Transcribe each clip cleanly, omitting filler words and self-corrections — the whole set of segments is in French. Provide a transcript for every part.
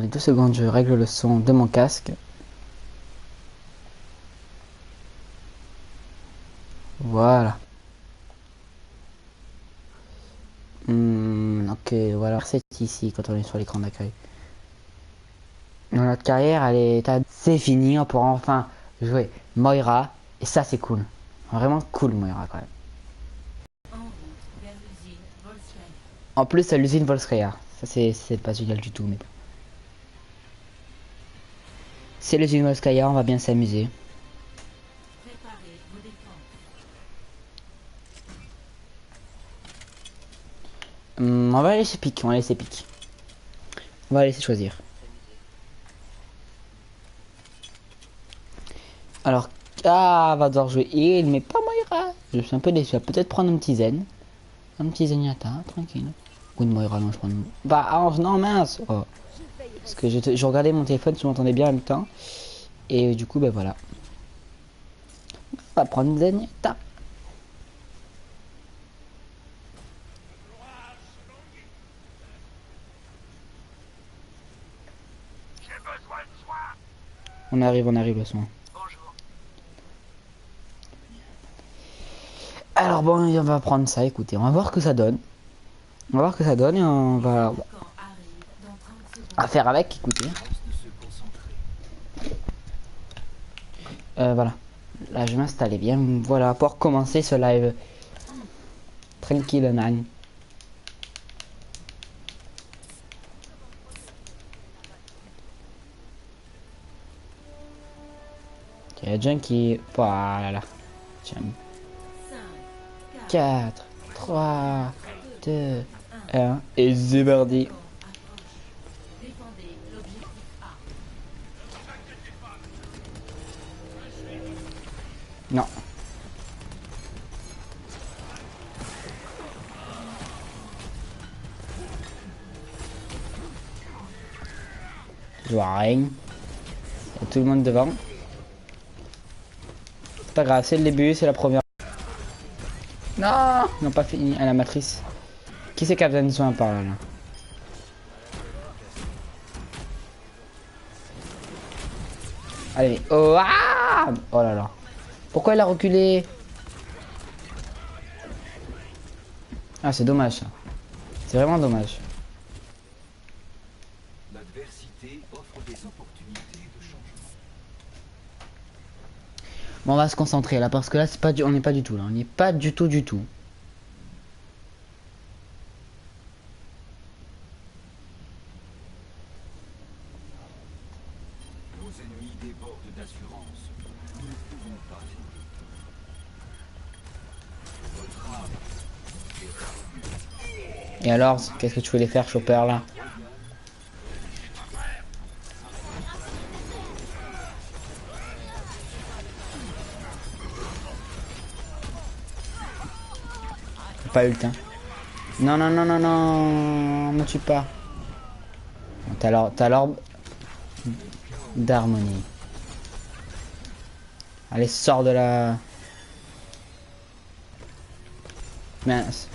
Attendez 2 secondes, je règle le son de mon casque. Voilà. Ok, voilà, c'est ici quand on est sur l'écran d'accueil. Dans notre carrière, c'est fini, on pourra enfin jouer Moira, et ça c'est cool. Vraiment cool Moira quand même. En plus, c'est l'usine Volskaya. Ça c'est pas génial du tout, mais bon. C'est l'usine Volskaya, on va bien s'amuser. On va laisser pique, on va laisser pique. On va laisser choisir. Alors, ah, va devoir jouer il, mais pas Moira. Je suis un peu déçu. Peut-être prendre un petit zen. Un petit Zenyatta, tranquille. Ou une Moira, non, je prends une... Bah, oh, non, mince. Oh. Parce que je regardais mon téléphone, si vous m'entendez bien en même temps. Et du coup, ben voilà. On va prendre une Zenyatta. On arrive le soin. Alors bon, on va prendre ça, écoutez, on va voir ce que ça donne. On va voir ce que ça donne et on va faire avec, écoutez. Voilà. Là, je m'installe bien. Voilà, pour commencer ce live. Tranquille, man. Il y a Jun qui... Voilà là. Tiens. 4, 3, 2, 1. Et c'est parti. Non. Je vois rien. Il y a tout le monde devant. C'est pas grave, c'est le début, c'est la première. Non, ils n'ont pas fini à la matrice. Qui c'est qui a besoin de soin par là, là? Allez, oh, ah, oh là là. Pourquoi elle a reculé? Ah, c'est dommage ça. C'est vraiment dommage. L'adversité offre des opportunités de changement. Bon, on va se concentrer là parce que là, c'est pas on n'est pas du tout là. On n'y est pas du tout du tout. Nos ennemis débordent d'assurance. Nous ne pouvons pas. Et alors, qu'est-ce que tu voulais faire, Chopper, là? Pas eu le temps. Non, non, non, non, non, ne tue pas. T'as l'orbe d'harmonie. Allez, sors de la... Mince.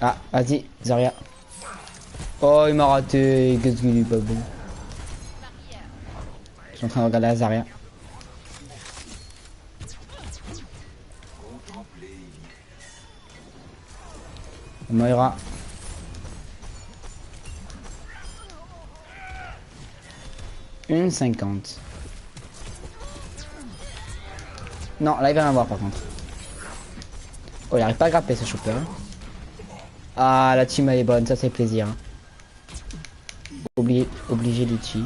Ah, vas-y, Zarya. Oh, il m'a raté. Qu'est-ce qu'il est pas bon. Je suis en train de regarder la Zarya. Moira. Une 50. Non, là il va en avoir par contre. Oh, il arrive pas à grapper ce chopper. Ah, la team elle est bonne, ça c'est plaisir. Obligé Litchi.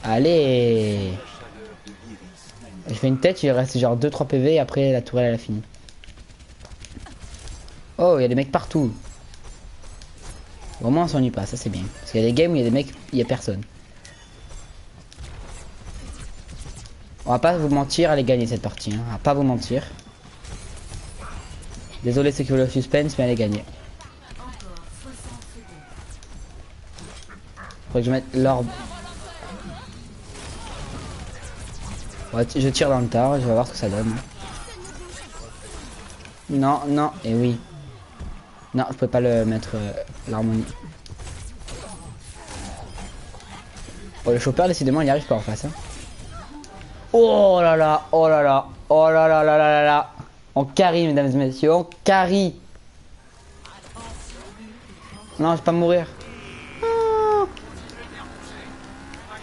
Allez. Je fais une tête, il reste genre 2-3 PV et après la tourelle elle a fini. Oh, il y a des mecs partout. Au moins on s'ennuie pas, ça c'est bien. Parce qu'il y a des games où il y a des mecs, il y a personne. On va pas vous mentir, elle est gagnée cette partie. Hein. On va pas vous mentir. Désolé ceux qui veulent le suspense, mais elle est gagnée. Faut que je mette l'orbe. Ouais, je tire dans le tas, je vais voir ce que ça donne. Non, non, et oui. Non, je peux pas le mettre l'harmonie. Oh, le chopper, décidément, il n'y arrive pas en face. Hein. Oh là là, oh là là, oh là là là là là là. On carry, mesdames et messieurs, on carry. Non, je vais pas mourir. Non.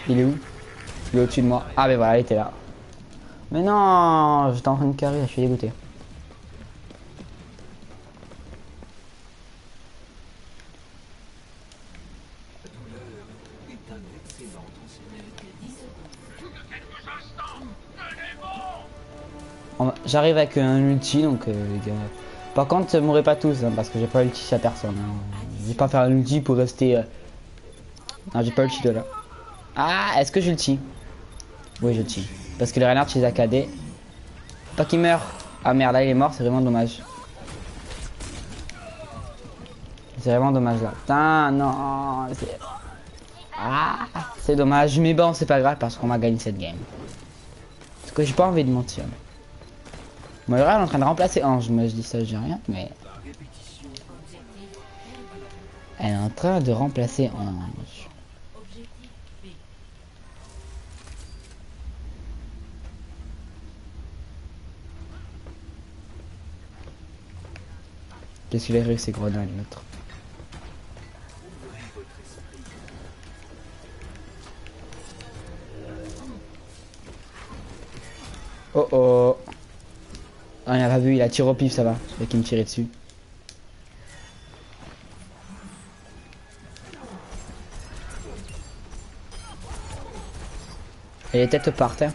Il est où? Il est au-dessus de moi. Ah, mais voilà, il était là. Mais non, j'étais en train de carry, je suis dégoûté. J'arrive avec un ulti, donc les gars. Par contre, mourrez pas tous, hein, parce que j'ai pas ulti à personne. Hein. Je vais pas faire un ulti pour rester. Non, j'ai pas ulti de là. Ah, est-ce que j'ulti? Oui, j'ulti. Parce que le Reinhardt chez AKD. Pas qu'il meurt. Ah merde, là il est mort, c'est vraiment dommage. C'est vraiment dommage là. Putain, non. Ah, c'est dommage. Mais bon, c'est pas grave parce qu'on va gagner cette game. Parce que j'ai pas envie de mentir. Moira elle est en train de remplacer Ange. Moi je dis ça, je dis rien, mais. Elle est en train de remplacer Ange. Qu'est-ce qu'il a réussi, ces grenades, l'autre? Oh oh. Ah, il a pas vu, il a tiré au pif, ça va. Et qu'il me tirait dessus. Et les têtes partent, hein.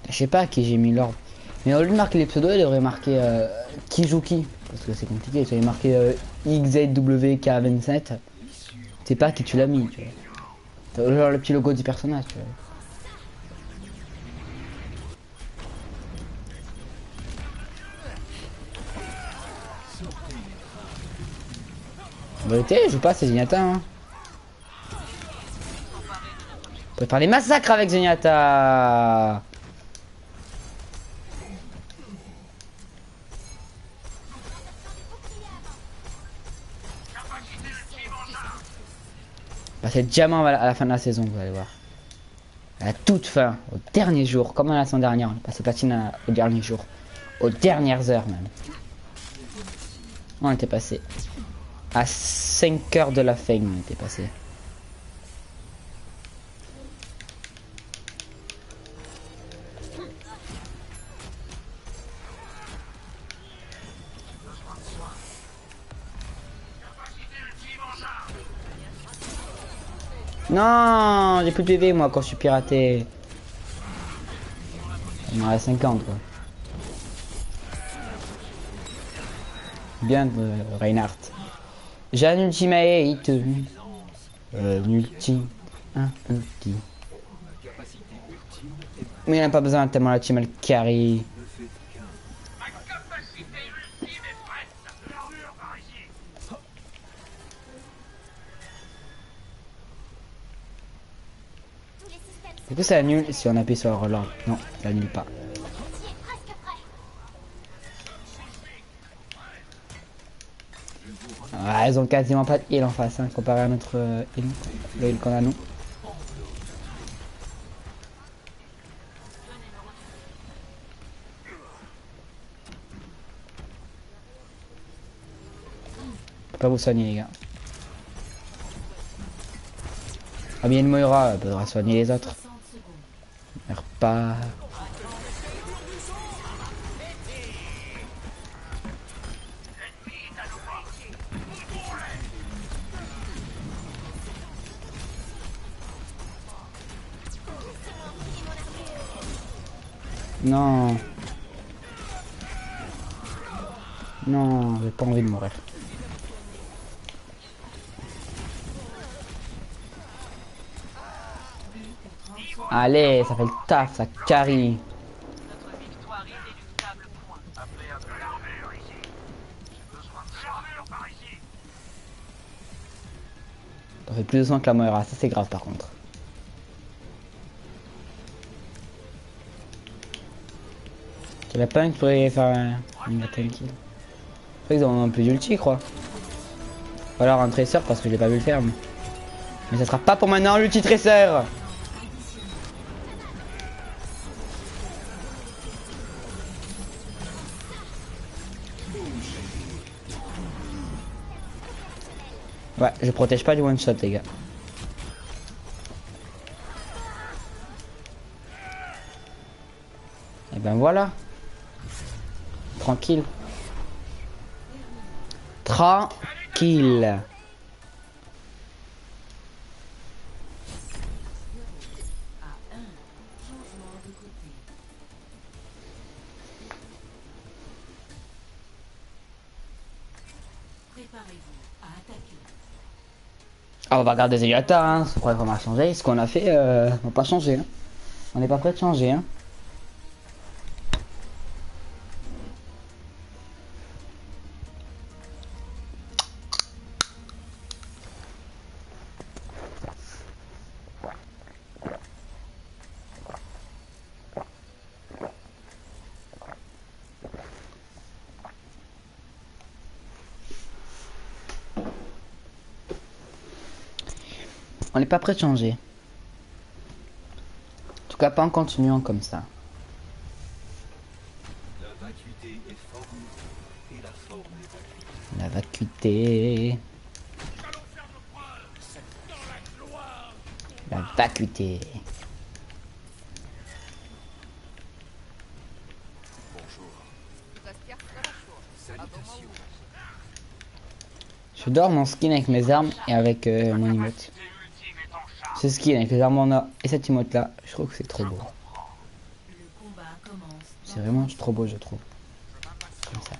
Je sais pas à qui j'ai mis l'ordre. Mais au lieu de marquer les pseudos, il devrait marquer qui joue qui. Parce que c'est compliqué. Tu avais marqué XZWK27. C'est pas qui tu l'as mis, tu vois. T'as genre le petit logo du personnage, tu vois. En vérité, je joue pas, c'est Zenyatta. Hein. On peut faire des massacres avec Zenyatta. Bah, c'est diamant à la fin de la saison, vous allez voir. À la toute fin, au dernier jour, comme la semaine dernière. On est passé platine au dernier jour. Aux dernières heures même. On était passé. À 5 heures de la fin, on était passé. Non, j'ai plus de PV moi quand je suis piraté. Il m'en reste 50 quoi. Bien Reinhardt. J'ai un ultimate. Un ulti. Un ulti. Mais il n'a pas besoin tellement la team elle carry. Est-ce que ça annule si on appuie sur le reload? Non, ça annule pas. Ah, elles ont quasiment pas de heal en face, hein, comparé à notre heal, le heal qu'on a nous. Je peux pas vous soigner les gars. Ah bien une Moira, elle devra soigner les autres. Meurs pas. Non. Non, j'ai pas envie de mourir. Allez, ça fait le taf, ça carry. On fait plus de soin que la Moira, ça c'est grave par contre. Tu l'as pas un qui pourrait faire une attaque kill. Je crois qu'ils ont plus d'ulti, je crois. Ou alors un traceur parce que je l'ai pas vu le faire. Mais ça sera pas pour maintenant l'ulti traceur. Ouais, je protège pas du one shot les gars. Et ben voilà. Tranquille. Tranquille. Ah, on va garder Zenyatta, hein. C'est quoi qu'on va changer. Ce qu'on a fait, on va pas changer. Hein. On n'est pas prêt de changer. Hein. On n'est pas prêt de changer. En tout cas, pas en continuant comme ça. La vacuité. La vacuité. Je dors mon skin avec mes armes et avec mon emote. Ce skin avec les armes en or et cette emote là, je trouve que c'est trop beau. C'est vraiment trop beau, je trouve. Comme ça.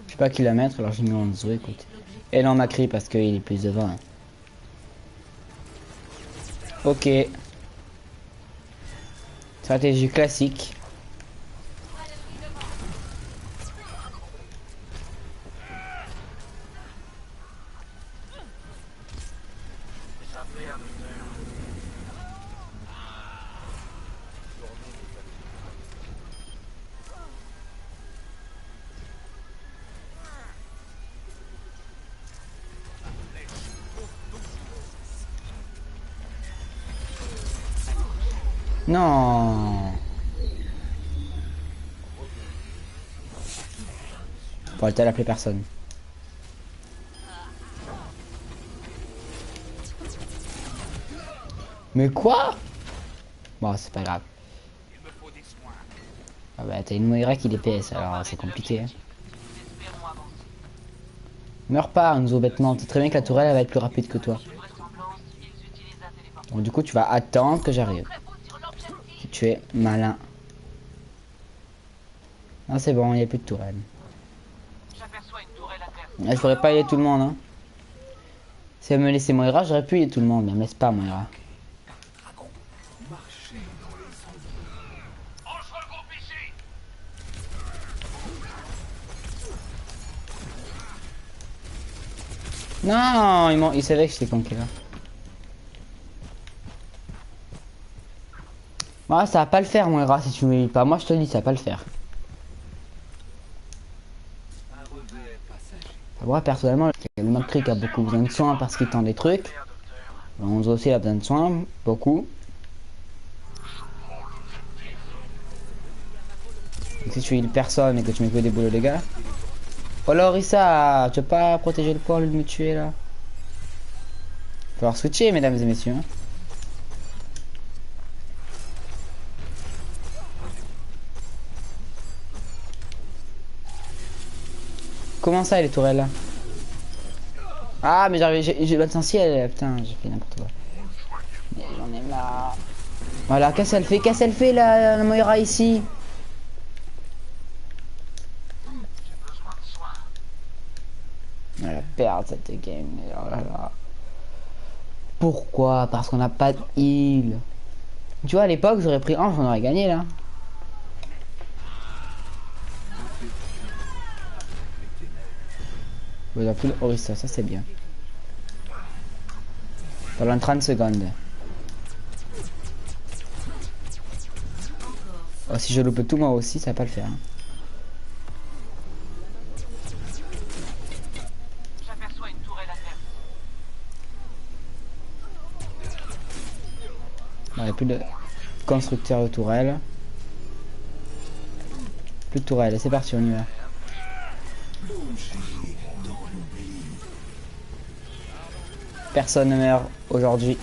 Je sais pas qui la mettre, alors j'ai mis en Zoé, écoute. Et là on m'a crié parce qu'il est plus devant. Hein. Ok. Stratégie classique. Non. Bon, elle t'a appelé personne. Mais quoi? Bon, c'est pas grave. Ah bah, t'as une Moira qui DPS, alors c'est compliqué. Hein. Meurs pas, Enzo, bêtement. Tu sais très bien que la tourelle elle va être plus rapide que toi. Donc, du coup, tu vas attendre que j'arrive. Si tu es malin. Ah, c'est bon, il n'y a plus de tourelle. Ah, je pourrais pas aider tout le monde. Hein. Si elle me laissait Moira, j'aurais pu aider tout le monde, mais elle me laisse pas Moira. Non, il savait que j'étais conquis là. Moi, ça va pas le faire, Moira, si tu me dis pas. Moi, je te dis, ça va pas le faire. Moi, personnellement, le Matrick a beaucoup besoin de soins parce qu'il tend des trucs. On aussi a besoin de soins, beaucoup. Et si tu heal personne et que tu mets que des boulots de gars. Oh là, Orisa, tu veux pas protéger le poil de me tuer là? Il va falloir switcher, mesdames et messieurs. Hein. Comment ça, les tourelles là? Ah, mais j'ai pas de essentiel, putain, j'ai fait n'importe quoi. Mais j'en ai marre. Voilà, qu'est-ce qu'elle fait la Moira ici? Elle va perdre cette game. Oh là là. Pourquoi? Parce qu'on n'a pas de heal. Tu vois, à l'époque, j'aurais pris Ange, on aurait gagné là. Vous avez plus de Orisa, ça c'est bien. Pendant 30 secondes. Oh, si je loupe tout moi aussi, ça va pas le faire. Hein. J'aperçois une tourelle adverse. Il n'y a plus de constructeur de tourelle. Plus de tourelle, c'est parti, on y va. Personne ne meurt aujourd'hui.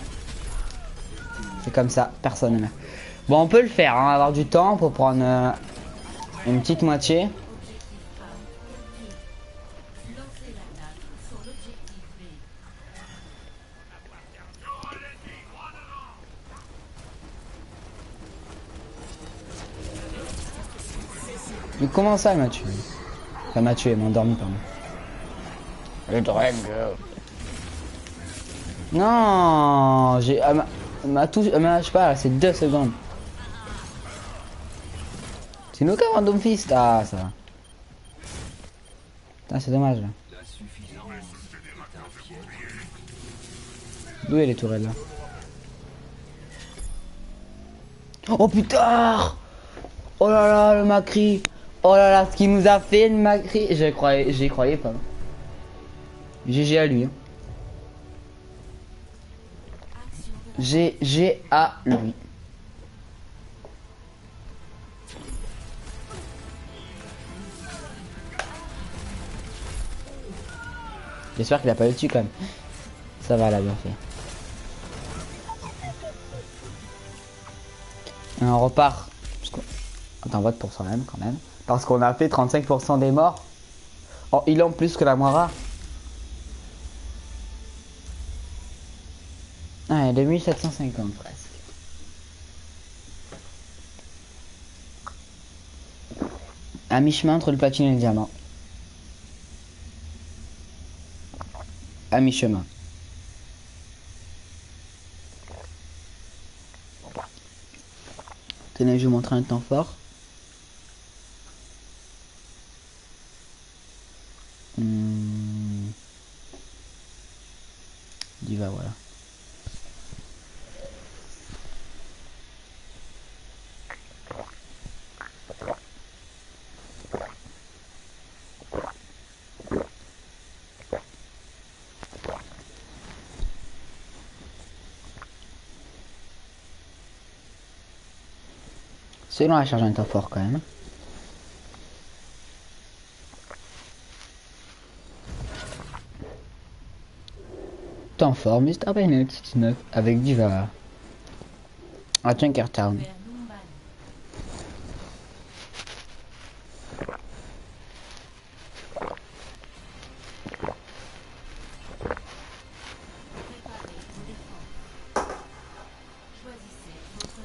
C'est comme ça, personne ne meurt. Bon, on peut le faire, hein, avoir du temps pour prendre une petite moitié. Mais comment ça, il m'a tué? Enfin, m'a tué, il m'a endormi, pardon. Le drag. Non, j'ai. Elle m'a touché. Je sais pas, c'est 2 secondes. C'est nous qui avons Random Fist. Ah, ça va. Putain, c'est dommage là. D'où est les tourelles là? Oh putain! Oh là là, le Macri! Oh là là, ce qu'il nous a fait, le Macri! J'y croyais pas. GG à lui. Hein. GG à lui. J'espère qu'il a pas eu dessus quand même. Ça va, elle a bien fait. Et on repart. Attends, on vote pour soi-même quand même. Parce qu'on a fait 35% des morts. Oh, il en plus que la Moira. Ah, 2750 presque. À mi-chemin entre le platine et le diamant. À mi-chemin. Tenez, je vais vous montrer un temps fort. Diva, voilà. C'est long à charger un temps fort quand même. Temps fort, Mr. Bennett 69 avec Diva. À Junkertown.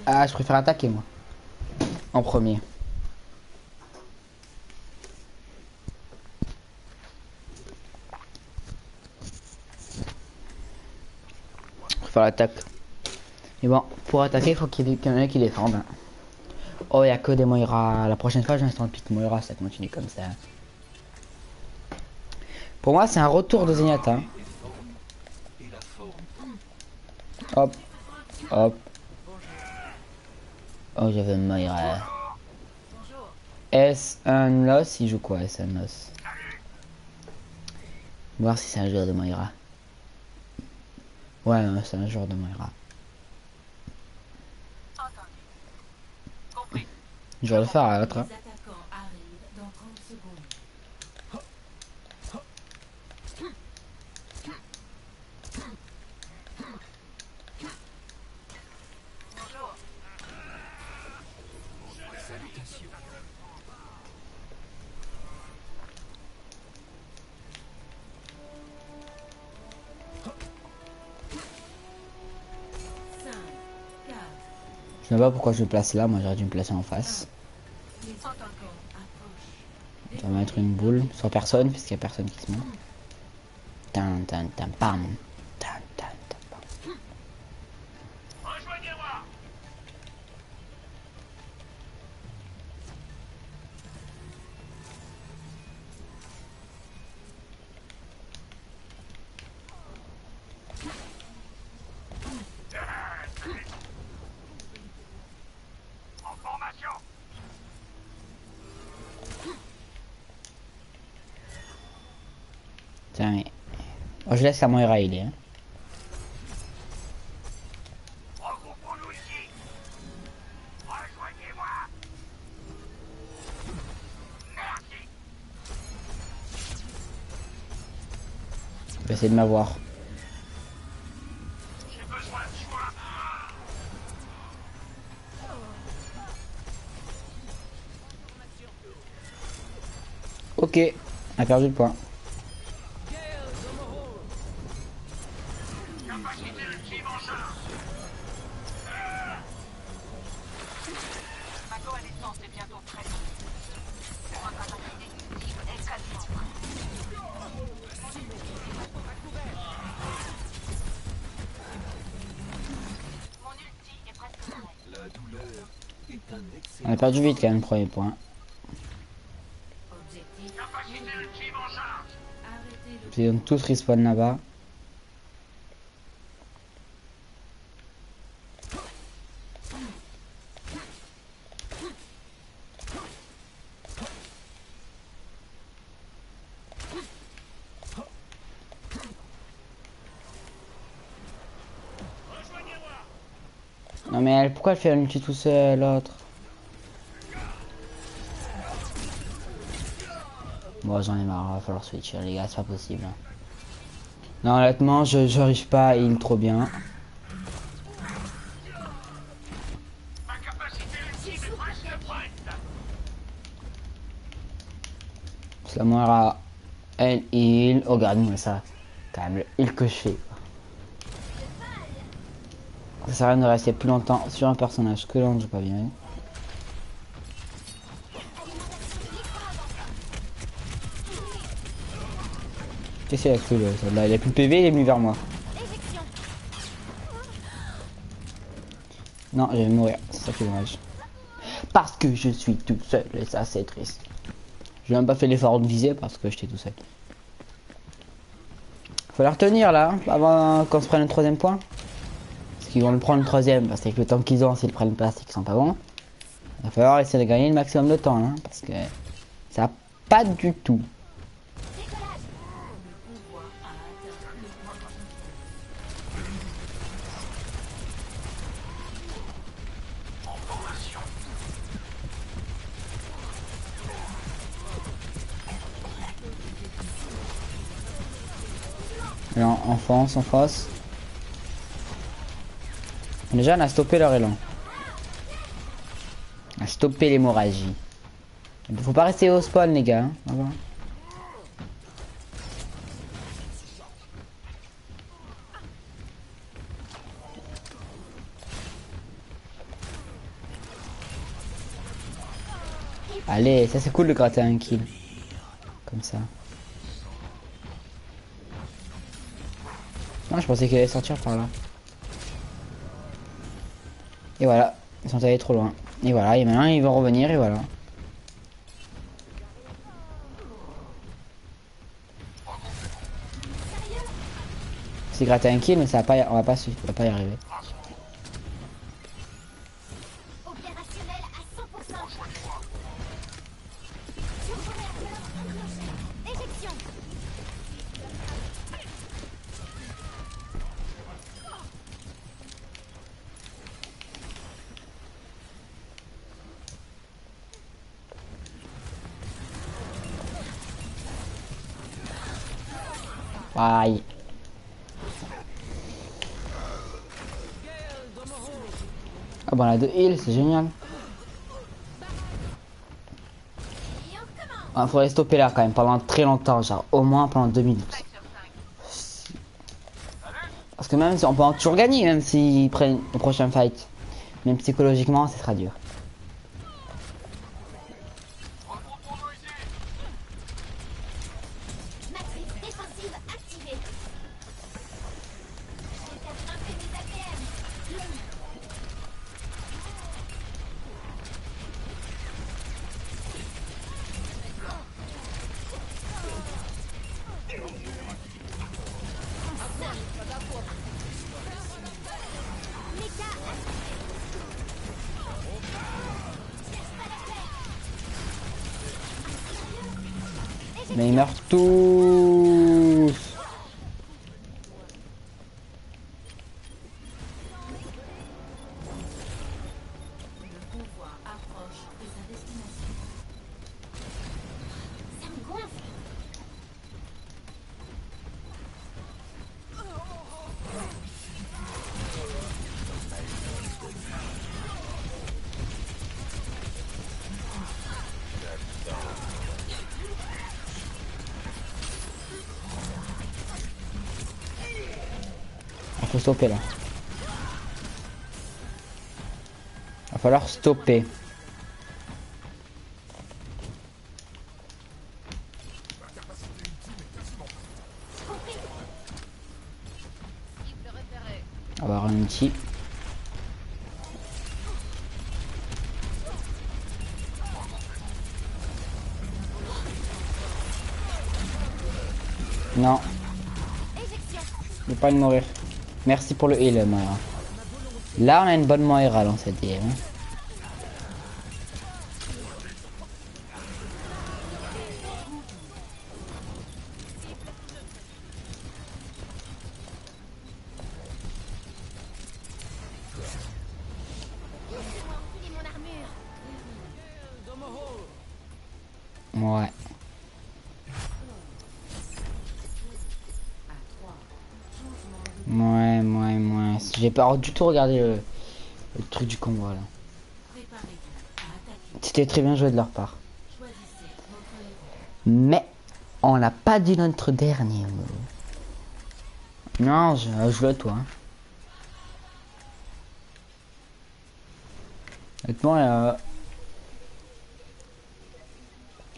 Ah, je préfère attaquer moi. En premier. Je préfère l'attaque. Mais bon, pour attaquer, il faut qu'il y ait quelqu'un qui défende. Oh, il n'y a que des Moira. La prochaine fois, j'installe une petite Moira, ça continue comme ça. Pour moi, c'est un retour de Zenyatta. Hein. Hop. Hop. Oh, j'avais une Moira. Est-ce un Loss? Il joue quoi, est-ce un Loss? Voir si c'est un joueur de Moira. Ouais, c'est un joueur de Moira. Je vais le faire à l'autre. Hein. Je sais pas pourquoi je me place là, moi j'aurais dû me placer en face. Je vais mettre une boule sur personne, puisqu'il n'y a personne qui se monte. Tan tan tan pam. Tan tan tan pam. Rejoignez-moi. En formation. Tiens, mais... Oh, je laisse la Moira il est. Hein. Regroupons-nous ici. Rejoignez-moi. Merci. Je vais essayer de m'avoir. J'ai besoin de soins. Ok, on a perdu le point. Capacité ultime en charge. Ma coalescence est bientôt prête. Ma capacité ultime est quasiment prête. Mon ulti est presque prêt. On a perdu vite quand même le premier point. Capacité ultime en charge. Ils ont tous respawn là-bas. Non mais elle, pourquoi elle fait un ulti tout seul, l'autre? Bon, j'en ai marre, va falloir switcher les gars, c'est pas possible. Hein. Non, honnêtement, j'arrive pas à heal trop bien. Ma capacité ultime est presque prête. C'est la Moira, elle heal. Oh, regarde-moi ça. Quand même, le heal que je fais. Ça sert à rien de rester plus longtemps sur un personnage que l'on ne joue pas bien. Qu'est-ce qu'il a fait là? Il a plus de PV, il est venu vers moi. Non, je vais mourir, c'est ça qui est dommage. Parce que je suis tout seul et ça c'est triste. J'ai même pas fait l'effort de viser parce que j'étais tout seul. Faut la retenir là, avant qu'on se prenne le troisième point. Parce qu'ils vont le prendre le troisième, parce qu'avec le temps qu'ils ont, s'ils prennent pas, c'est qu'ils sont pas bons. Il va falloir essayer de gagner le maximum de temps là, parce que ça va pas du tout. Alors, en France, en face. Déjà, on a stoppé leur élan. On a stoppé l'hémorragie. Faut pas rester au spawn, les gars. Hein. Au revoir. Allez, ça c'est cool de gratter un kill. Comme ça. Non, je pensais qu'il allait sortir par là. Et voilà, ils sont allés trop loin. Et voilà, et maintenant ils vont revenir et voilà. C'est gratter un kill, mais ça va pas, on va pas y arriver. Opérationnel à 100%. Éjection. Aïe. Ah bon, la de heal, c'est génial. Il faudrait stopper là quand même pendant très longtemps, genre au moins pendant 2 minutes. Parce que même si on peut toujours gagner, même s'ils prennent le prochain fight. Même psychologiquement, ce sera dur. Matrice défensive activée. J'ai fait grimper mes APM. Mais ils meurent tous. Ça me gonfle. Il faut stopper là. Il va falloir stopper. Avoir un outil. Non. Éjection. Ne pas le mourir. Merci pour le heal, Moira. Là, on a une bonne Moira dans cette game. Hein. Enfiler mon armure. Ouais. Ouais. J'ai pas du tout regardé le truc du convoi là. C'était très bien joué de leur part. Mais on n'a pas dit notre dernier mot. Non, je joue à toi. Hein. Honnêtement,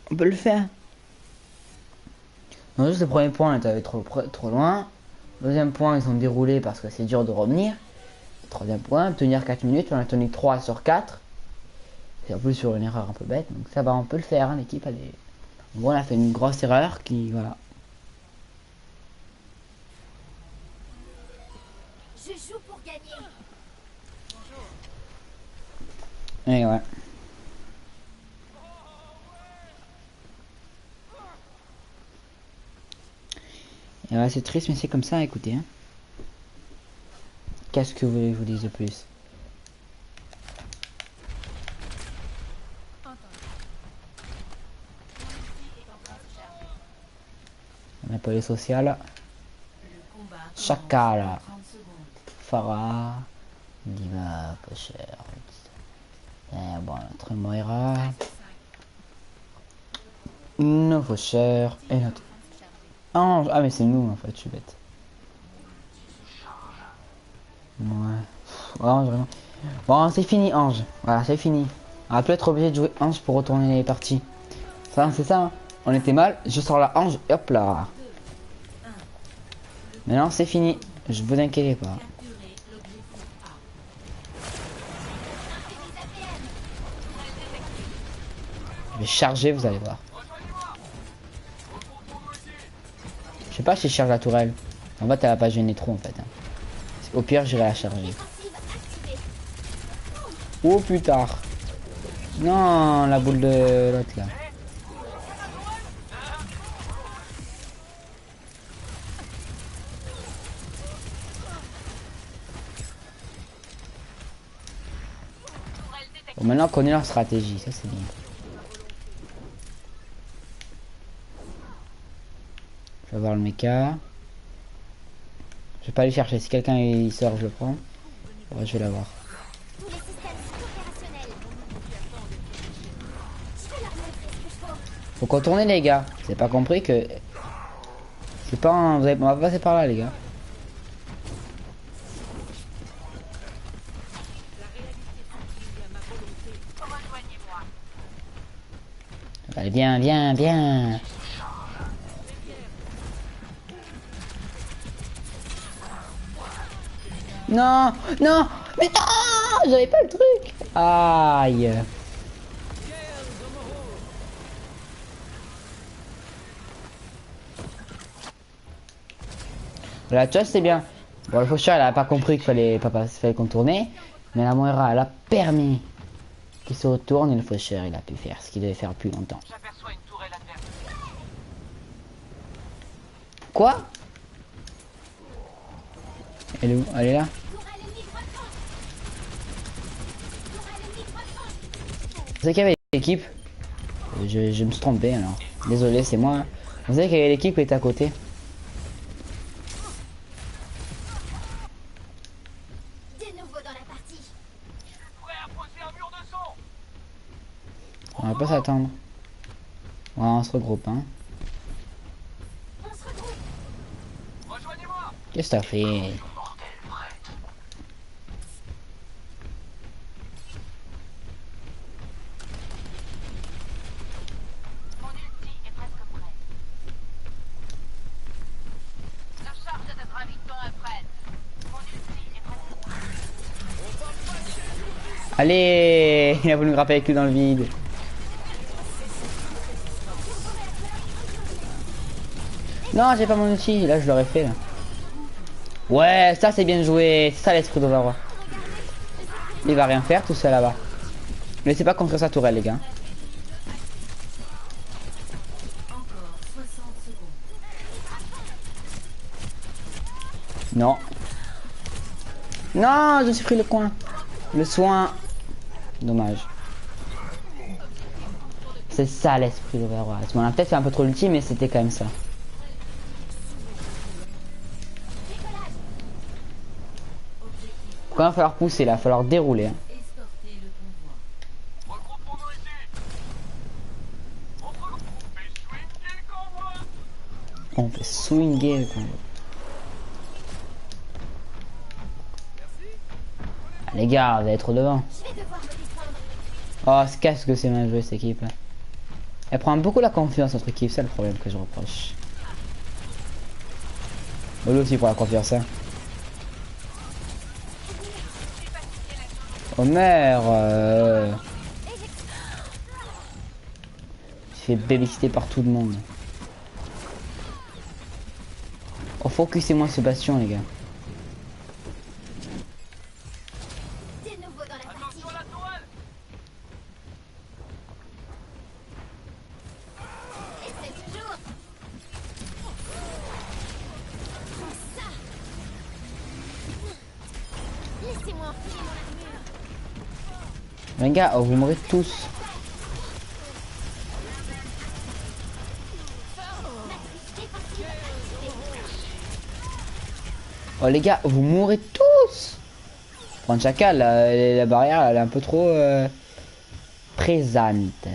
on peut le faire. Non, juste le premier point, on était trop loin. Deuxième point, ils ont déroulé parce que c'est dur de revenir. Troisième point, tenir 4 minutes, on a tenu 3 sur 4. Et en plus sur une erreur un peu bête, donc ça va, on peut le faire, hein, l'équipe. En gros, on a fait une grosse erreur qui, voilà. Je joue pour gagner. Et ouais. Et ouais, c'est triste, mais c'est comme ça, écoutez. Hein. Qu'est-ce que vous voulez que je vous dise de plus? On a pas les sociales. Chakala. Farah. Diva, pas cher. Et bon, notre Moira. Nouveau cher. Et notre Ange. Ah, mais c'est nous en fait, je suis bête. Ouais. Ange, vraiment. Bon, c'est fini, Ange. Voilà, c'est fini. On va peut être obligé de jouer Ange pour retourner les parties. Ça, c'est ça. Hein. On était mal. Je sors la Ange. Et hop là. Maintenant, c'est fini. Je vous inquiétez pas. Je vais charger, vous allez voir. Je sais pas si je charge la tourelle. En fait, elle va pas gêner trop en fait. Hein. Au pire, j'irai la charger. Oh plus tard. Non, la boule de l'autre là. Bon, maintenant qu'on connaît leur stratégie, ça c'est bien. Je vais voir le mecha. Je vais pas aller chercher. Si quelqu'un il sort, je le prends. Ouais, je vais l'avoir. Tous les systèmes sont opérationnels. Je vais leur montrer ce qu'il faut. Faut contourner les gars. Vous avez pas compris que c'est pas un... On va passer par là les gars. Rejoignez-moi. Allez, viens, viens, viens. Non, non, mais non, j'avais pas le truc. Aïe. Voilà, tu vois, c'est bien. Bon, le faucheur, elle a pas compris qu'il fallait contourner. Mais la Moira, elle a permis qu'il se retourne et le faucheur, il a pu faire ce qu'il devait faire depuis longtemps. J'aperçois une tourelle adverse. Quoi? Elle est où? Elle est là? Tourelle ennemie croissante. Tourelle ennemie croissante. Vous savez qu'il y avait l'équipe? Je me suis trompé alors. Désolé, c'est moi. Vous savez qu'il y avait l'équipe qui était à côté? De nouveau dans la partie. Prêt à poser un mur de son. On va pas s'attendre. Ouais, on se regroupe, hein. On se retrouve. Rejoignez-moi. Qu'est-ce que t'as fait? Mon ulti est presque prêt. La charge de graviton est prête. Mon ulti est presque prêt. Allez! Il a voulu me grapper avec lui dans le vide. Non, j'ai pas mon outil. Là, je l'aurais fait, là. Ouais, ça, c'est bien joué. C'est ça, l'esprit d'Overwatch. Il va rien faire, tout seul, là-bas. Ne laissez pas construire sa tourelle, les gars. Non. Non, je me suis pris le coin. Le soin. Dommage. C'est ça l'esprit d'Overwatch. On a peut-être fait un peu trop l'ulti, mais c'était quand même ça. Quand il va falloir pousser, là, il va falloir dérouler. Hein. Regroupons-nous ici. On fait swinguer le convoi. On fait swinger. Quoi. Ah, les gars, vous allez être devant. Je vais devoir me défendre. Oh, ce qu'est-ce que c'est mal joué cette équipe. Elle prend beaucoup la confiance notre équipe, c'est le problème que je reproche. Lui aussi pour la confiance. Hein. Homer, il se fait babysiter par tout le monde. Oh, focusez-moi ce bastion, les gars. De nouveau dans la partie. Attention à la tourelle. Essaie toujours. Ça. Laissez-moi enfiler mon armure. Les gars, oh, vous mourrez tous. Matrice défensive activée. Oh les gars, vous mourrez tous. Prendre chacal, la barrière elle est un peu trop présente.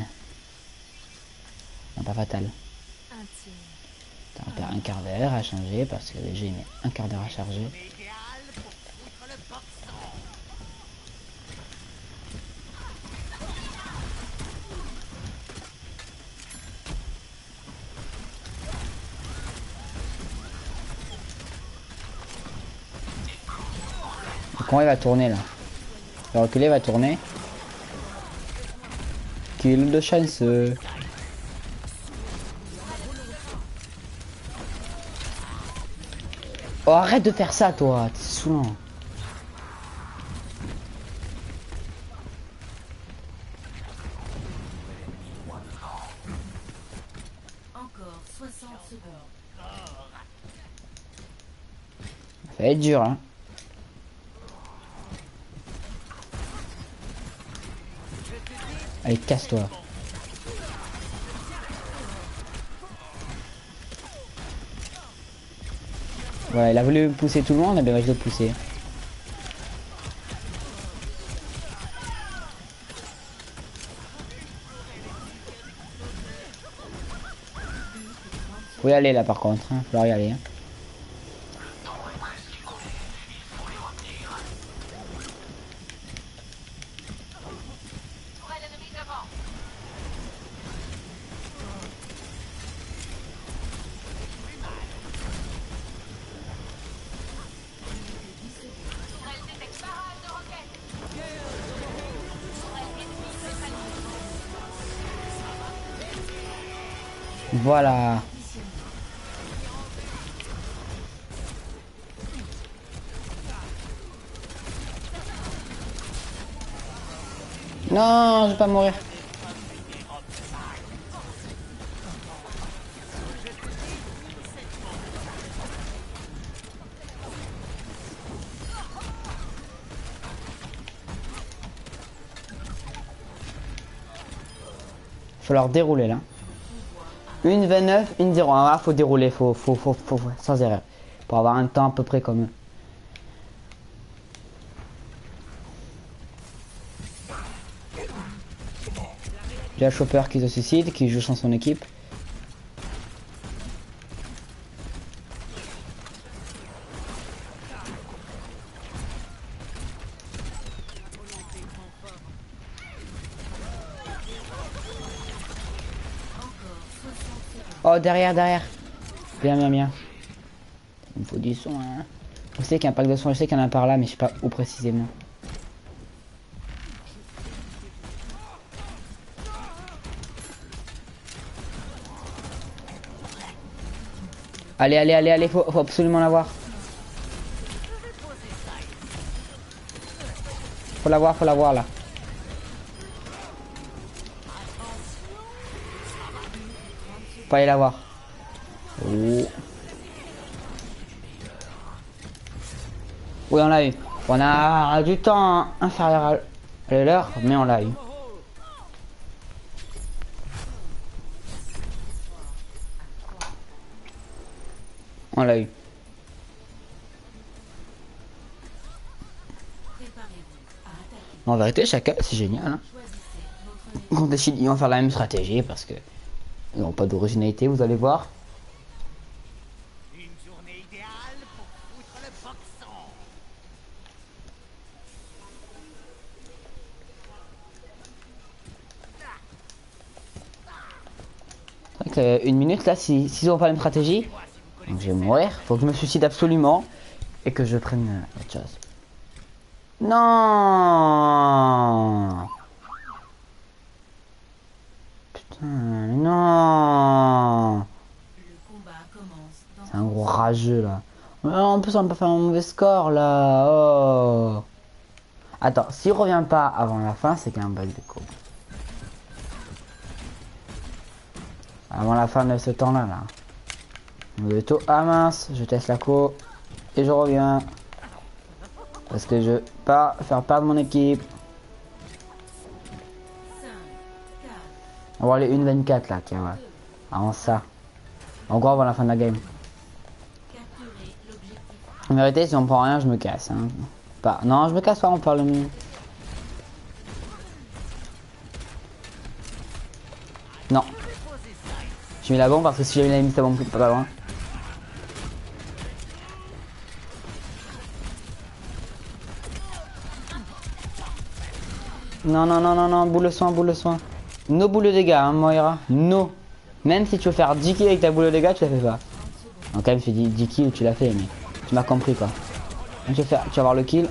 Non, pas fatale. On perd un quart d'heure à changer parce que le jeu il met un quart d'heure à charger. Comment il va tourner là? Il va reculer, il va tourner. Kill de chance. Oh, arrête de faire ça toi, t'es saoulant. Encore 60 secondes. Ça va être dur hein. Allez, casse-toi. Voilà, il a voulu pousser tout le monde, mais ben, je vais le pousser. Faut y aller là par contre, hein. Faut y aller. Hein. Tourelle ennemie Voilà. Non, je vais pas mourir. Faut leur dérouler là. Une 29, une 0. Ah, faut dérouler, faut, sans erreur. Pour avoir un temps à peu près comme eux. Il y a Chopper qui se suicide, qui joue sans son équipe. Oh, derrière, derrière. Bien, bien, bien. Il me faut du son, hein. Je sais qu'il y a un pack de son, je sais qu'il y en a un par là, mais je sais pas où précisément. Allez, allez, allez, allez, faut absolument l'avoir. Faut l'avoir là. Faut aller l'avoir. Oh. Oui, on l'a eu. On a du temps inférieur à l'heure, mais on l'a eu. On l'a eu. En vérité, chacun, c'est génial. Hein. On décide, ils vont faire la même stratégie parce que ils n'ont pas d'originalité, vous allez voir. Une journée idéale pour foutre le boxon. C'est vrai que, une minute là, s'ils ont pas la même stratégie, donc je vais mourir. Faut que je me suicide absolument et que je prenne autre chose. Non. Putain, non. C'est un gros rageux là. En plus, on peut faire un mauvais score là. Oh. Attends, s'il revient pas avant la fin, c'est qu'il y a un bug de co. Avant la fin de ce temps-là, là. Ah mince, je teste la co. Et je reviens. Parce que je veux pas faire perdre mon équipe. On va aller 1-24 là, tiens, ouais. Avant ça. En gros, avant la fin de la game. En vérité, si on prend rien, je me casse. Hein. Pas... Non, je me casse pas, on parle mieux. Non. J'ai mis la bombe parce que si j'avais mis la bombe pas loin. Non, non, non, non, non, boule de soin, boule de soin. No boule de dégâts, hein, Moira. No. Même si tu veux faire 10 kills avec ta boule de dégâts, tu la fais pas. Donc quand même, tu dis 10 kills, tu l'as fait, mais tu m'as compris quoi. Donc, tu vas avoir le kill.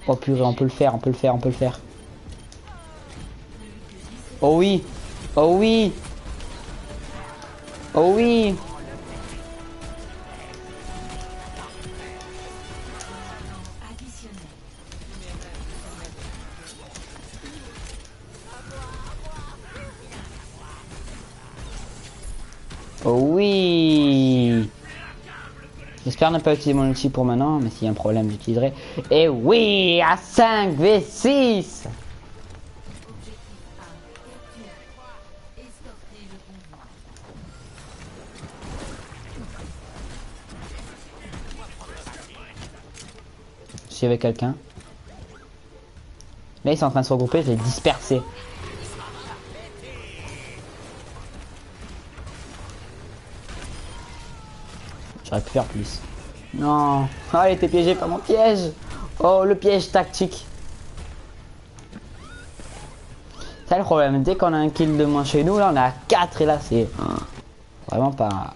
Oh purée, on peut le faire, on peut le faire, on peut le faire. Oh oui. Oh oui. Oh oui. Oh oui. J'espère ne pas utiliser mon outil pour maintenant, mais s'il y a un problème, j'utiliserai. Et oui, à 5v6. Je suis avec quelqu'un. Là, ils sont en train de se regrouper, je vais disperser. J'aurais pu faire plus. Non. Ah, il était piégé par mon piège. Oh, le piège tactique. C'est le problème. Dès qu'on a un kill de moins chez nous, là, on est à 4 et là, c'est vraiment pas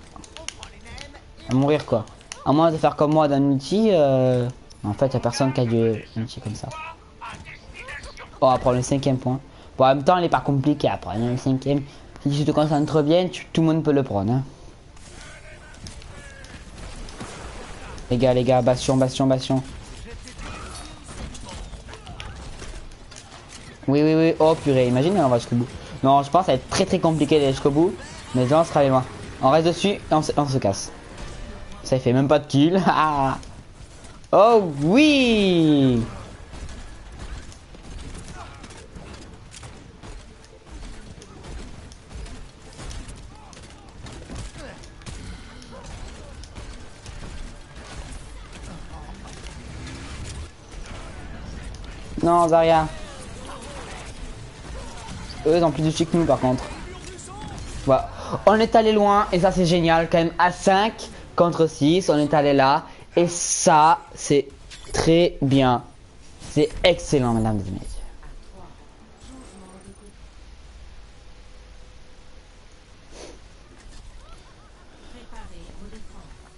à mourir, quoi. À moins de faire comme moi d'un outil, en fait, y a personne qui a du outil comme ça. On va prendre le 5e point. Bon, en même temps, il est pas compliqué à prendre le 5e. Si tu te concentres bien, tout le monde peut le prendre. Hein. Les gars, bastion. Oui. Oh purée, imagine, on va jusqu'au bout. Non, je pense que ça va être très compliqué d'aller jusqu'au bout. Mais là, on sera allé loin. On reste dessus et on se casse. Ça, il fait même pas de kill. Oh oui! Non, Zarya. Eux, ils ont plus de chic que nous, par contre. Voilà. On est allé loin, et ça, c'est génial. Quand même, à 5 contre 6, on est allé là. Et ça, c'est très bien. C'est excellent, mesdames et messieurs.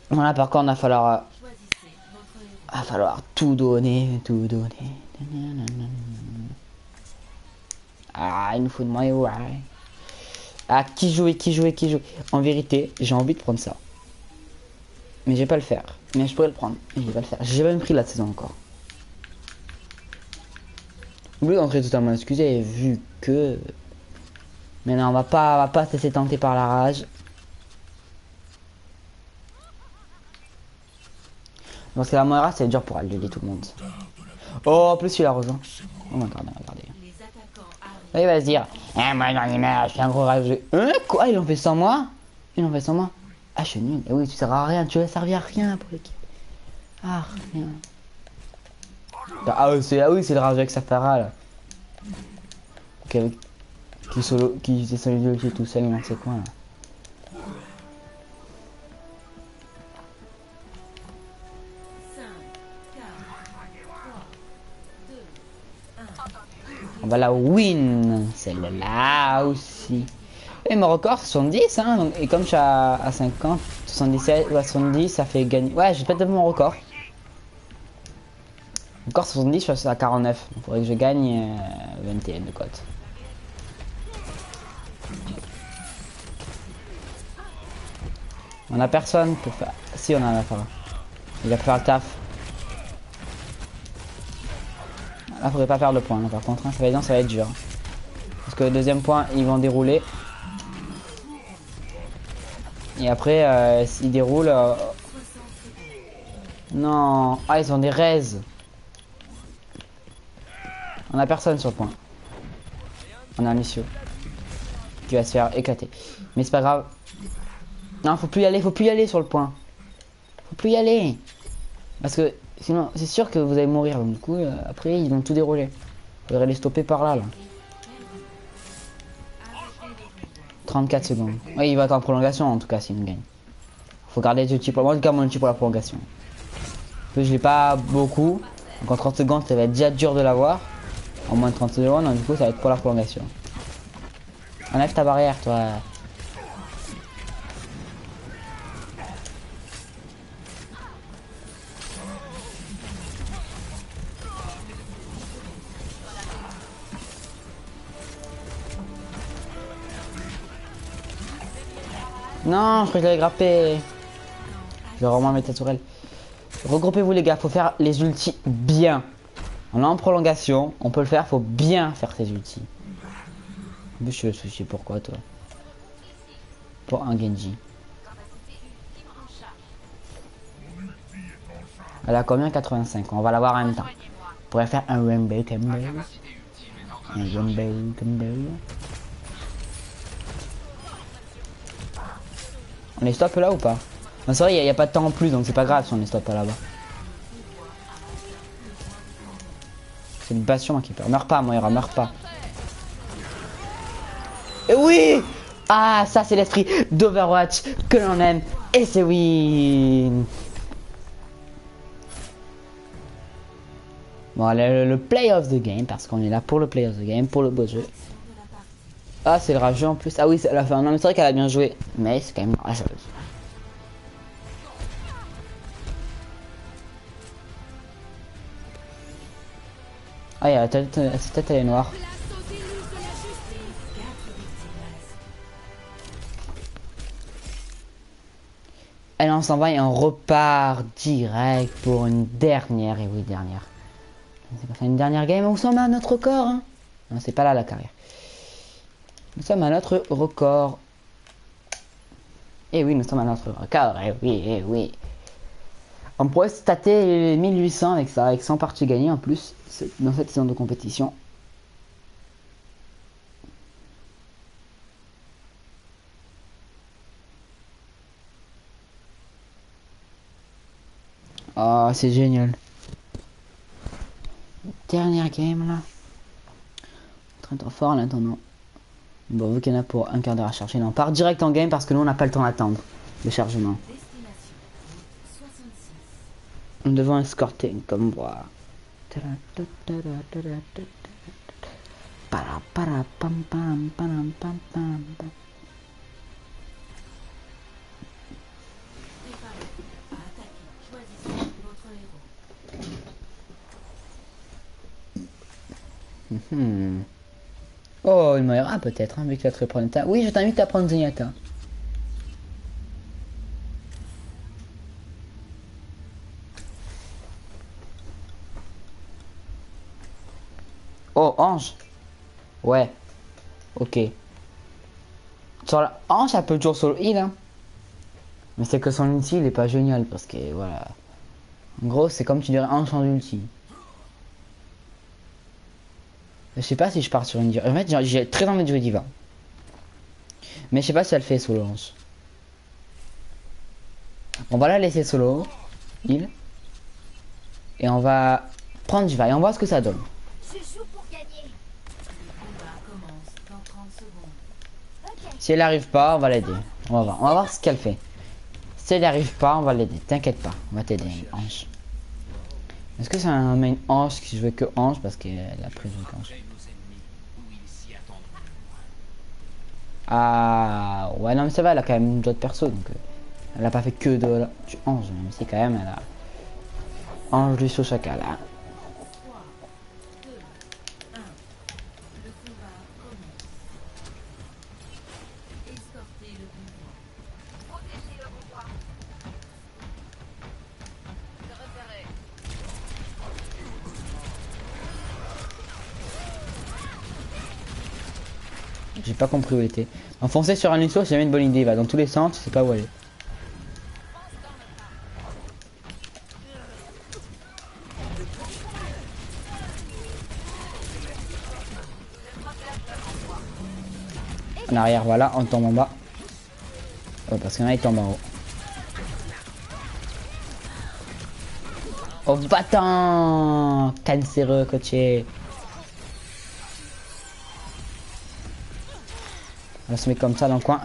Voilà, par contre, il va falloir tout donner. Ah, il nous faut de moi, ouais. Ah, qui jouer. En vérité, j'ai envie de prendre ça. Mais je vais pas le faire. Mais je pourrais le prendre. Mais je vais pas le faire. J'ai même pris la saison encore. Oublie d'entrer totalement excusé vu que... Mais non, on va pas se laisser tenter par la rage. Parce que la Moira, c'est dur pour allumer tout le monde. Oh, en plus, il a rejoint. Oh, regardez. Il va se dire, moi, j'en ai marre, je suis un gros rageux. Quoi? Ils l'ont fait sans moi? Ah, je suis nul. Et oui, tu sers à rien, tu vas servir à rien pour l'équipe. Ah, rien. Ah oui, c'est le rageux avec Safara, là. Qui s'est solo tout seul, il sait quoi, là. On va la win, celle-là aussi. Et mon record 70 hein, donc, et comme je suis à 50, 77 ou à 70, ça fait gagner. Ouais, je vais peut-être mon record. Encore 70, je suis à 49. Il faudrait que je gagne 21 de cote. On a personne pour faire. Si on en a pas. Il va faire le taf. Là, faudrait pas faire le point. Là, par contre, hein, ça va être dur. Parce que le deuxième point, ils vont dérouler. Et après, s'ils déroulent... Non. Ah, ils ont des raises. On a personne sur le point. On a un Lucio. Qui va se faire éclater. Mais c'est pas grave. Non, faut plus y aller sur le point. Faut plus y aller. Parce que sinon, c'est sûr que vous allez mourir. Donc, du coup, après, ils vont tout dérouler. Faudrait les stopper par là. 34 secondes. Oui, il va être en prolongation en tout cas s'il nous gagne. Faut garder les outils pour moi. En tout cas, mon outil pour la prolongation. En plus, je l'ai pas beaucoup. Donc en 30 secondes, ça va être déjà dur de l'avoir. En moins de 30 secondes, donc du coup, ça va être pour la prolongation. Enlève ta barrière, toi. Non, je crois que je l'avais grappé. Je vais vraiment mettre la tourelle. Regroupez-vous les gars, faut faire les ultis bien. On est en prolongation, on peut le faire, faut bien faire ses ultis. En plus, je me soucie pourquoi toi. Pour un Genji. Elle a combien? 85. On va l'avoir en même temps. On pourrait faire un Rainbow Combo. Un Rainbow Combo. On les stoppe là ou pas? Non, c'est vrai, il n'y a pas de temps en plus, donc c'est pas grave si on les stoppe là-bas. C'est une passion qui perd. Meurs pas, Moira, meurs pas. Et oui! Ah, ça c'est l'esprit d'Overwatch que l'on aime. Et c'est win! Bon, le play of the game, parce qu'on est là pour le play of the game, pour le beau jeu. Ah, c'est le rageux en plus. Ah oui, c'est à la fin. Non, mais c'est vrai qu'elle a bien joué. Mais c'est quand même rageuse. Ah, la tête, sa tête elle est noire. Elle on s'en va et on repart direct pour une dernière, et oui dernière. C'est pas ça, une dernière game, nous sommes à notre record hein. Non c'est pas là la carrière. Nous sommes à notre record. Et oui nous sommes à notre record, et oui, et oui. On pourrait se tâter les 1800 avec ça, avec 100 parties gagnées en plus dans cette saison de compétition. Oh, c'est génial. Dernière game là. Très trop fort en attendant. Bon, vu qu'il y en a pour un quart d'heure à chercher, on part direct en game parce que nous on n'a pas le temps d'attendre le chargement. Destination. Route 66. Nous devons escorter une convoi. Para para pam pam pam pam pam. Préparez-vous à attaquer. Choisissez votre héros. Oh, il m'aura peut-être, hein, vu que tu vas te reprendre ta... Oui, je t'invite à prendre Zenyatta. Oh, Ange. Ouais. Ok. Sur la Ange, elle peut toujours solo heal, hein. Mais c'est que son ulti, il est pas génial, parce que, voilà. En gros, c'est comme tu dirais Ange sans ulti. Je sais pas si je pars sur une... En fait, j'ai très envie de jouer Diva. Mais je sais pas si elle fait solo Ange. On va la laisser solo. Heal. Et on va prendre Diva et on voit ce que ça donne. Je joue pour gagner. Le combat commence dans 30 secondes. Ok. Si elle arrive pas, on va l'aider. On va voir ce qu'elle fait. Si elle arrive pas, on va l'aider. T'inquiète pas, on va t'aider, Ange. Est-ce que c'est un main Ange qui joue que Ange parce qu'elle a pris le Ange? Ah ouais non mais ça va, elle a quand même d'autres persos donc elle a pas fait que de du Ange, même si quand même elle a Ange du Soshaka là. 3, 2, 1. Le combat commence. Escortez le convoi. Protégez le convoi. De repérer. J'ai pas compris où elle était. Enfoncer sur un Luxo c'est jamais une bonne idée, il va dans tous les sens, tu sais pas où aller. En arrière, voilà, on tombe en bas. Oh, parce qu'il y en a, ils tombent en haut. Oh, battant cancéreux, coaché. On va se mettre comme ça dans le coin.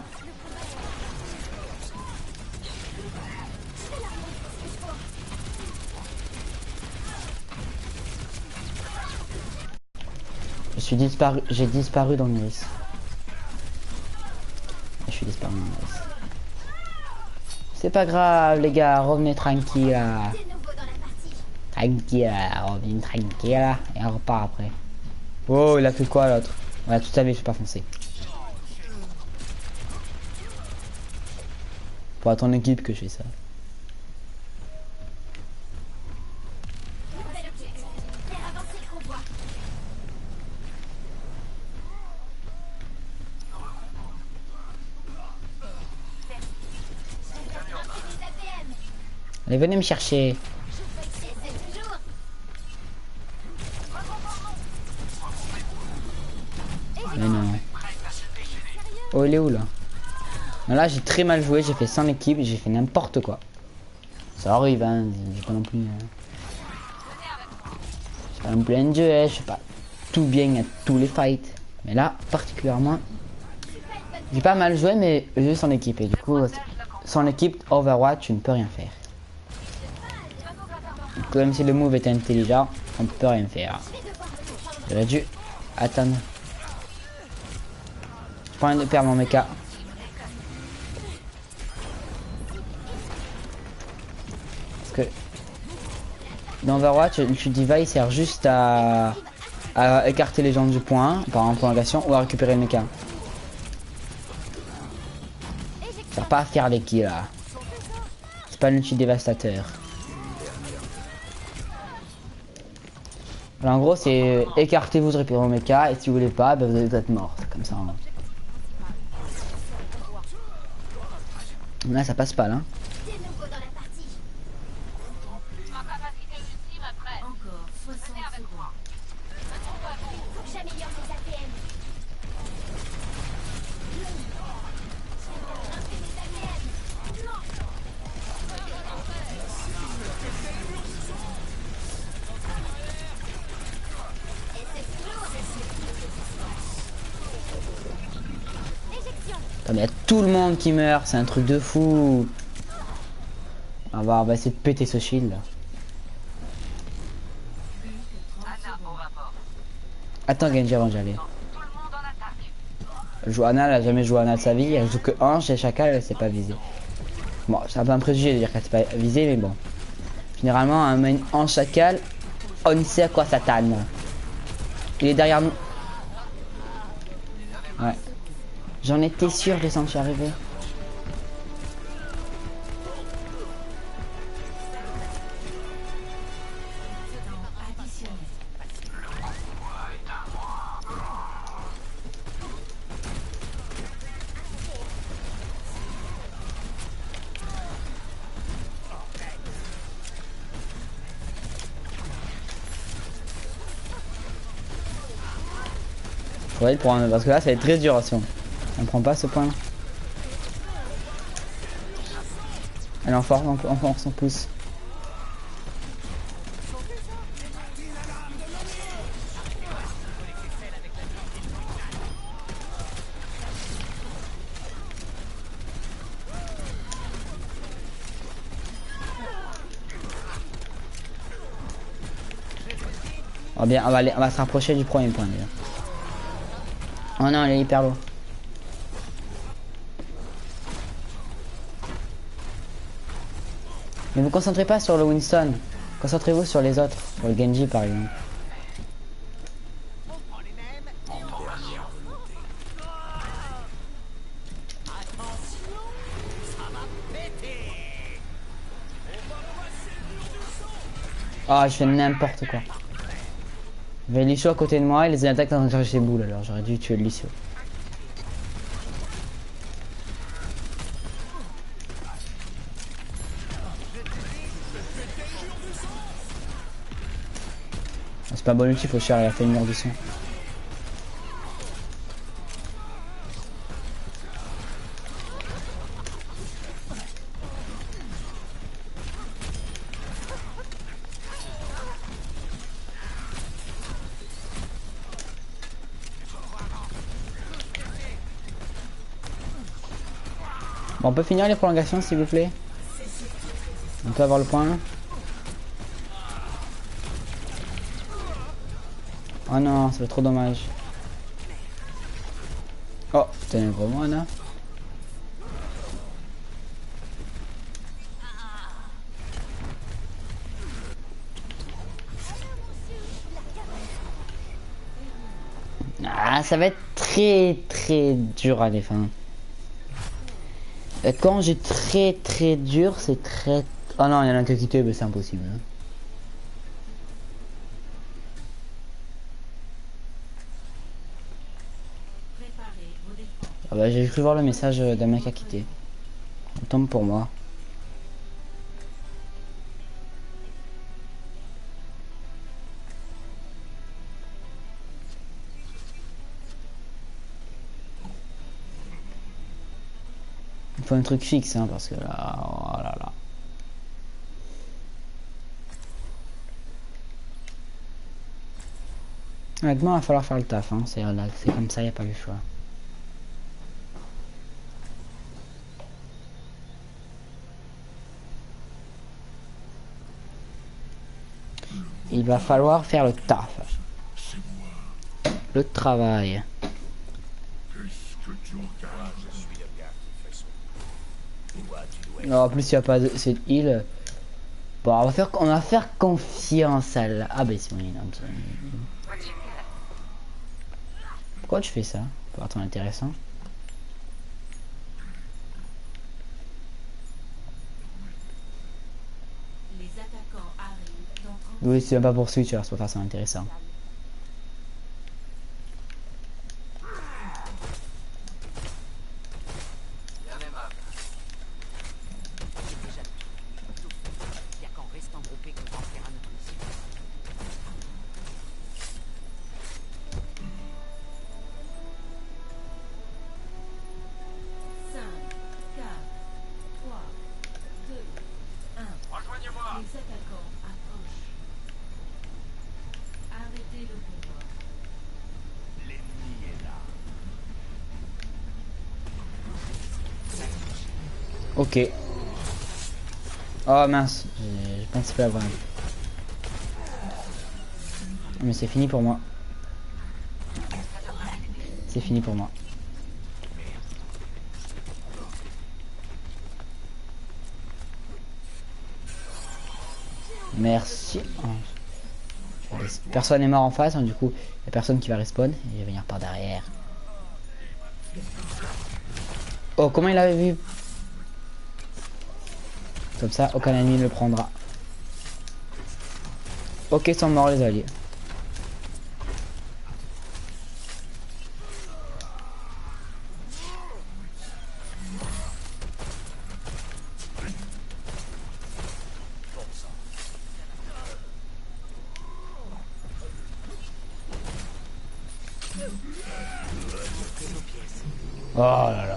J'ai disparu dans l'iris. Je suis disparu dans l'iris. C'est pas grave les gars, revenez tranquille là. De nouveau dans la partie. Tranquille là, revenez tranquille là. Et on repart après. Oh, il a fait quoi l'autre? Ouais, toute sa vie je suis pas foncé. Pour à ton équipe que je fais ça. Nouvel objectif. Faire avancer le convoi. Imprimez APM. Allez, venez me chercher. J'essaie toujours. Mais non. Oh, il est où là? Non, là j'ai très mal joué, j'ai fait 100 équipes, j'ai fait n'importe quoi. Ça arrive hein, j'ai pas non plus... j'ai pas non plus un jeu, hein, je fais pas tout bien à tous les fights. Mais là, particulièrement, j'ai pas mal joué mais j'ai son équipe et du coup, son équipe Overwatch, tu ne peux rien faire. Donc, même si le move est intelligent, on ne peut rien faire. J'aurais dû attendre. Je prends de perdre mon mecha. Parce que dans Overwatch, le Diva il sert juste à à écarter les gens du point, par en prolongation, ou à récupérer le mecha. Ça va pas faire les kills là. C'est pas un outil dévastateur. Alors, en gros, c'est écartez-vous de récupérer le mecha, et si vous voulez pas, ben, vous êtes mort. C'est comme ça. Hein. Là, ça passe pas là. C'est nouveau dans la partie. Ma capacité ultime est prête. Encore 60 secondes. Faut que j'améliore mes APM. Un peu mes APM. Et c'est lourd. Éjection. Il y a tout le monde qui meurt, c'est un truc de fou. On va essayer de péter ce shield là. Anna au rapport. Attends Genji avant d'y aller. Tout le monde en attaque. Johanna, elle a jamais joué Anna de sa vie, elle joue que Ange et Chacal, elle s'est pas visée. Bon, c'est un peu un préjugé de dire qu'elle s'est pas visée, mais bon. Généralement, un main Ange Chacal, on sait à quoi s'attendre. Il est derrière nous. Ouais. J'en étais sûr, je l'ai senti arriver. Additionnel. Ouais, parce que là, ça va être très dur si on prend pas ce point. Elle en force, on pousse. Oh bien, on va se rapprocher du premier point déjà. Oh non, elle est hyper loin. Mais vous concentrez pas sur le Winston. Concentrez-vous sur les autres. Sur le Genji par exemple. On prend les mêmes. Attention, ça va péter. Ah, je fais n'importe quoi. Il y avait Lichou à côté de moi et les attaques dans ses boules, alors j'aurais dû tuer Lichou. C'est pas bon outil, faut cher, il a fait une mort du son. Bon, on peut finir les prolongations s'il vous plaît. On peut avoir le point. Oh non, ça fait trop dommage. Oh, t'es un gros moine là. Ah, ça va être très dur à défendre. Quand j'ai très dur, c'est très... Oh non, il y en a que qui tue, mais c'est impossible. Hein. Préparez vos défenses. Ah bah, j'ai cru voir le message d'un mec à quitter. On tombe pour moi. Il faut un truc fixe, hein, parce que là... Oh là là. Honnêtement, il va falloir faire le taf, hein. C'est comme ça, il n'y a pas le choix. Il va falloir faire le taf. Le travail. Non, en plus, il n'y a pas de cette île. Bon, on va faire confiance à la... Ah, bah, c'est bon, il y en a un petit- Pourquoi tu fais ça? Pour être intéressant. Les attaquants arrivent dans 30 Oui, c'est pas pour Switch, alors c'est pas forcément intéressant. Bien aimable. J'ai déjà tout fait. Y a qu'en restant groupé qu'on va en faire un autre ici. 5, 4, 3, 2, 1. Rejoignez-moi. Les attaquants approchent. Arrêtez le combat. L'ennemi est là. Ok. Oh mince, j'ai pas anticipé la vanne. Mais c'est fini pour moi. C'est fini pour moi. Merci. Oh. Personne n'est mort en face, hein, du coup, il y a personne qui va respawn. Et il va venir par derrière. Oh, comment il avait vu? Comme ça, aucun ennemi ne le prendra. Ok, sont morts les alliés. Oh là là.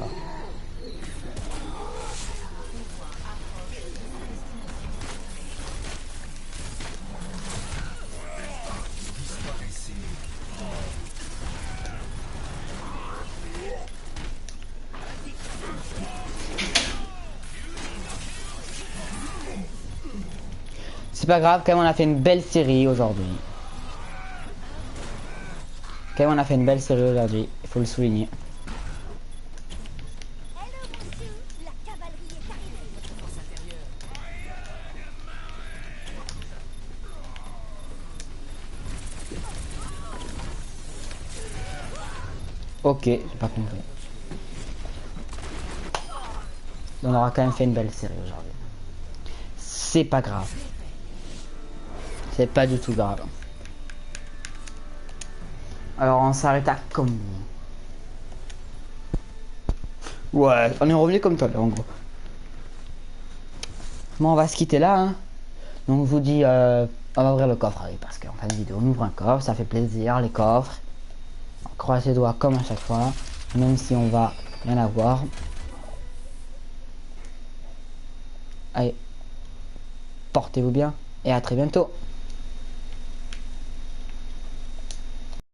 C'est pas grave, quand même on a fait une belle série aujourd'hui. Quand même on a fait une belle série aujourd'hui, il faut le souligner. Hello, monsieur. La cavalerie est arrivée. Ok, j'ai pas compris. On aura quand même fait une belle série aujourd'hui. C'est pas grave. C'est pas du tout grave. Alors on s'arrête à combien? Ouais, on est revenu comme toi là en gros. Bon, on va se quitter là. Hein. Donc je vous dis, on va ouvrir le coffre, oui, parce qu'en fin de vidéo, on ouvre un coffre, ça fait plaisir, les coffres. On croise les doigts comme à chaque fois, même si on va rien avoir. Allez, portez-vous bien et à très bientôt.